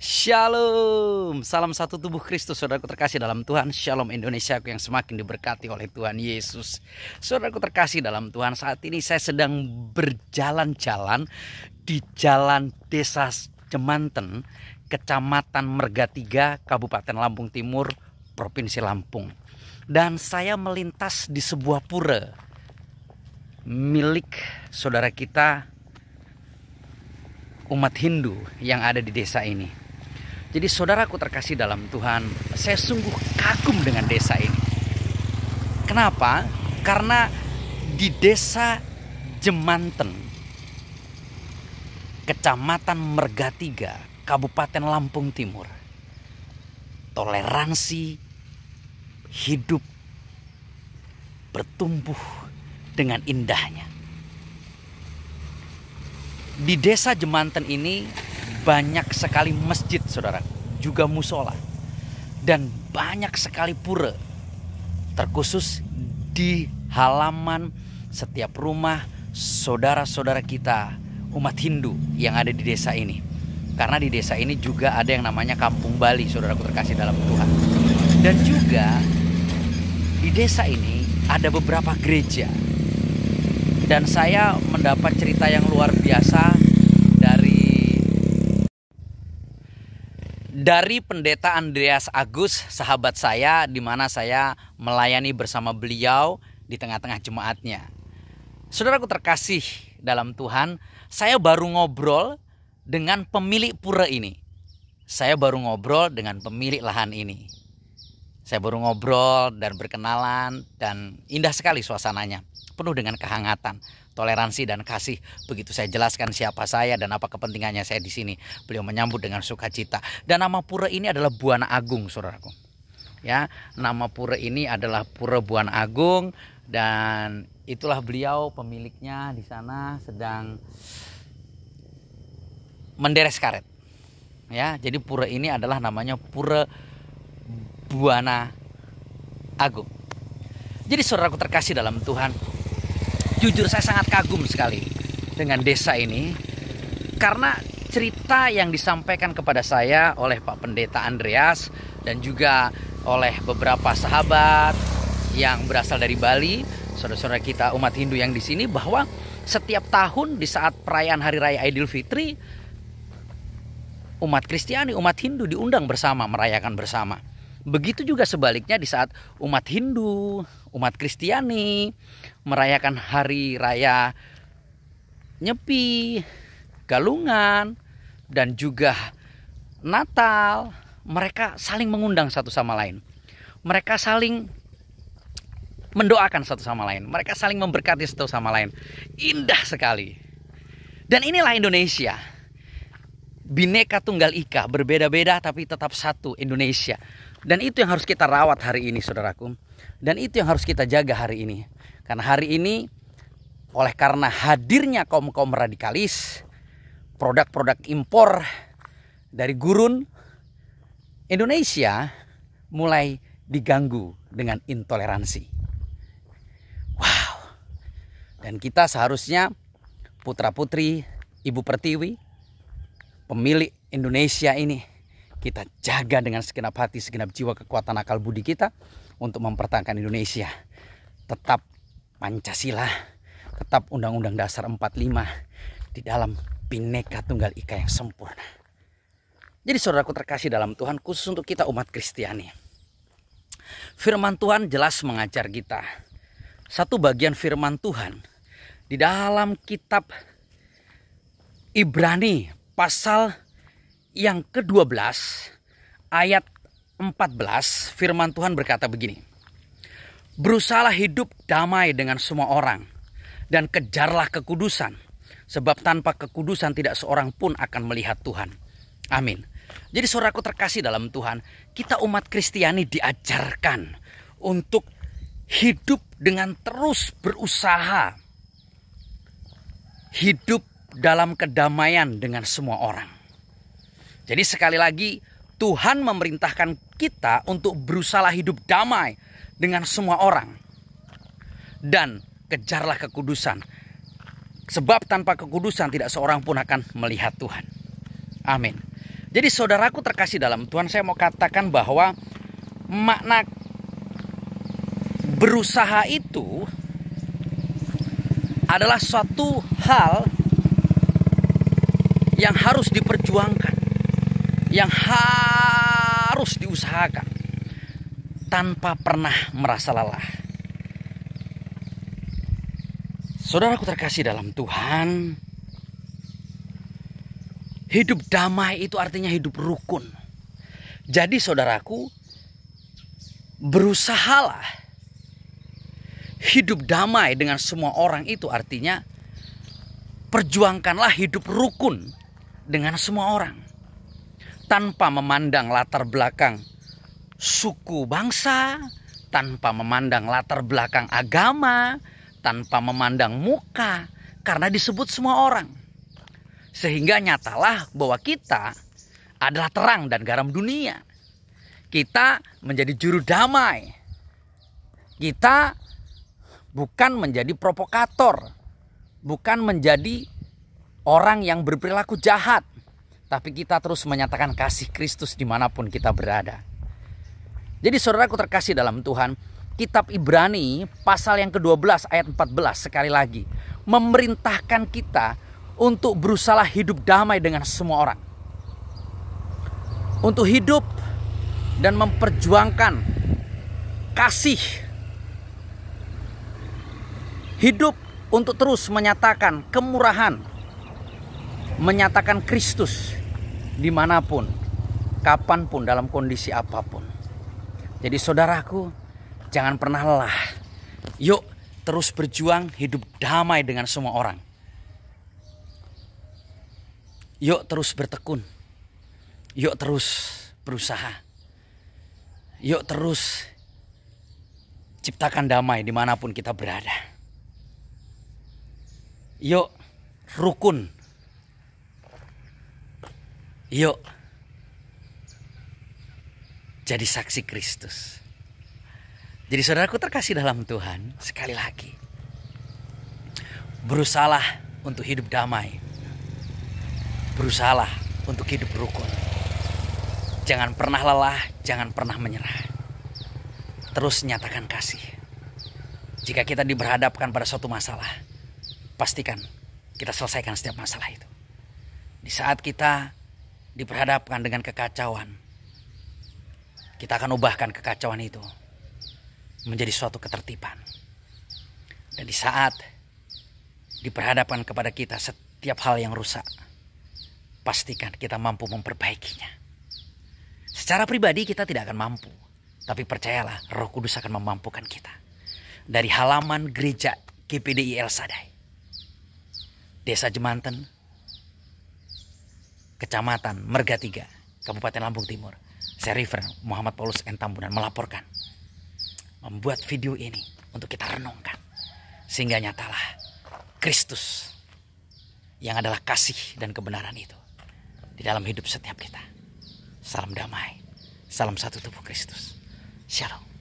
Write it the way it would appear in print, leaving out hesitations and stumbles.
Shalom, salam satu tubuh Kristus, saudaraku terkasih dalam Tuhan. Shalom Indonesia yang semakin diberkati oleh Tuhan Yesus. Saudaraku terkasih dalam Tuhan, saat ini saya sedang berjalan-jalan di jalan Desa Jemanten, Kecamatan Mergatiga, Kabupaten Lampung Timur, Provinsi Lampung. Dan saya melintas di sebuah pura milik saudara kita umat Hindu yang ada di desa ini. Jadi saudaraku terkasih dalam Tuhan, saya sungguh kagum dengan desa ini. Kenapa? Karena di Desa Jemanten, Kecamatan Mergatiga, Kabupaten Lampung Timur, toleransi hidup bertumbuh dengan indahnya. Di Desa Jemanten ini banyak sekali masjid, saudara, juga musola, dan banyak sekali pura, terkhusus di halaman setiap rumah saudara-saudara kita umat Hindu yang ada di desa ini. Karena di desa ini juga ada yang namanya Kampung Bali, saudaraku terkasih dalam Tuhan. Dan juga di desa ini ada beberapa gereja. Dan saya mendapat cerita yang luar biasa dari Pendeta Andreas Agus, sahabat saya, di mana saya melayani bersama beliau di tengah-tengah jemaatnya. Saudaraku terkasih dalam Tuhan, saya baru ngobrol dengan pemilik pura ini. Saya baru ngobrol dengan pemilik lahan ini. Saya baru ngobrol dan berkenalan, dan indah sekali suasananya, penuh dengan kehangatan, toleransi dan kasih. Begitu saya jelaskan siapa saya dan apa kepentingannya saya di sini, beliau menyambut dengan sukacita. Dan nama pura ini adalah Buana Agung, saudaraku. Ya, nama pura ini adalah Pura Buana Agung, dan itulah beliau pemiliknya di sana sedang menderes karet. Ya, jadi pura ini adalah namanya Pura Buana Agung. Jadi saudaraku terkasih dalam Tuhan, jujur saya sangat kagum sekali dengan desa ini, karena cerita yang disampaikan kepada saya oleh Pak Pendeta Andreas dan juga oleh beberapa sahabat yang berasal dari Bali, saudara-saudara kita umat Hindu yang di sini, bahwa setiap tahun di saat perayaan Hari Raya Idul Fitri, umat Kristiani, umat Hindu diundang bersama, merayakan bersama. Begitu juga sebaliknya di saat umat Hindu, umat Kristiani merayakan hari raya Nyepi, Galungan, dan juga Natal, mereka saling mengundang satu sama lain. Mereka saling mendoakan satu sama lain. Mereka saling memberkati satu sama lain. Indah sekali. Dan inilah Indonesia. Bhinneka Tunggal Ika, berbeda-beda tapi tetap satu Indonesia. Dan itu yang harus kita rawat hari ini, saudaraku. Dan itu yang harus kita jaga hari ini. Karena hari ini, oleh karena hadirnya kaum-kaum radikalis, produk-produk impor dari gurun, Indonesia mulai diganggu dengan intoleransi. Wow. Dan kita seharusnya putra-putri Ibu Pertiwi, pemilik Indonesia ini, kita jaga dengan segenap hati, segenap jiwa, kekuatan akal budi kita untuk mempertahankan Indonesia. Tetap Pancasila, tetap Undang-Undang Dasar 45 di dalam Bhinneka Tunggal Ika yang sempurna. Jadi saudaraku terkasih dalam Tuhan, khusus untuk kita umat Kristiani, firman Tuhan jelas mengajar kita. Satu bagian firman Tuhan di dalam kitab Ibrani pasal yang ke-12 ayat 14, firman Tuhan berkata begini: berusahalah hidup damai dengan semua orang dan kejarlah kekudusan, sebab tanpa kekudusan tidak seorang pun akan melihat Tuhan. Amin. Jadi saudaraku terkasih dalam Tuhan, kita umat Kristiani diajarkan untuk hidup dengan terus berusaha hidup dalam kedamaian dengan semua orang. Jadi sekali lagi, Tuhan memerintahkan kita untuk berusaha hidup damai dengan semua orang. Dan kejarlah kekudusan. Sebab tanpa kekudusan tidak seorang pun akan melihat Tuhan. Amin. Jadi saudaraku terkasih dalam Tuhan, saya mau katakan bahwa makna berusaha itu adalah suatu hal yang harus diperjuangkan, yang harus diusahakan tanpa pernah merasa lelah. Saudaraku terkasih dalam Tuhan, hidup damai itu artinya hidup rukun. Jadi saudaraku, berusahalah hidup damai dengan semua orang, itu artinya perjuangkanlah hidup rukun dengan semua orang. Tanpa memandang latar belakang suku bangsa, tanpa memandang latar belakang agama, tanpa memandang muka, karena disebut semua orang. Sehingga nyatalah bahwa kita adalah terang dan garam dunia. Kita menjadi juru damai. Kita bukan menjadi provokator, bukan menjadi orang yang berperilaku jahat, tapi kita terus menyatakan kasih Kristus dimanapun kita berada. Jadi saudaraku terkasih dalam Tuhan, kitab Ibrani pasal yang ke-12 ayat 14 sekali lagi memerintahkan kita untuk berusaha hidup damai dengan semua orang. Untuk hidup dan memperjuangkan kasih. Hidup untuk terus menyatakan kemurahan, menyatakan Kristus dimanapun, kapanpun, dalam kondisi apapun. Jadi saudaraku, jangan pernah lelah. Yuk terus berjuang hidup damai dengan semua orang. Yuk terus bertekun. Yuk terus berusaha. Yuk terus ciptakan damai dimanapun kita berada. Yuk rukun. Yuk jadi saksi Kristus. Jadi saudaraku terkasih dalam Tuhan, sekali lagi, berusahalah untuk hidup damai. Berusahalah untuk hidup rukun. Jangan pernah lelah, jangan pernah menyerah. Terus nyatakan kasih. Jika kita diberhadapkan pada suatu masalah, pastikan kita selesaikan setiap masalah itu. Di saat kita diperhadapkan dengan kekacauan, kita akan ubahkan kekacauan itu menjadi suatu ketertiban. Dan di saat diperhadapkan kepada kita setiap hal yang rusak, pastikan kita mampu memperbaikinya. Secara pribadi kita tidak akan mampu, tapi percayalah Roh Kudus akan memampukan kita. Dari halaman gereja GPDI El Shaddai, Desa Jemanten, Kecamatan Merga 3, Kabupaten Lampung Timur, saya Reverend Muhammad Paulus N. Tambunan melaporkan, membuat video ini untuk kita renungkan, sehingga nyatalah Kristus yang adalah kasih dan kebenaran itu di dalam hidup setiap kita. Salam damai, salam satu tubuh Kristus. Shalom.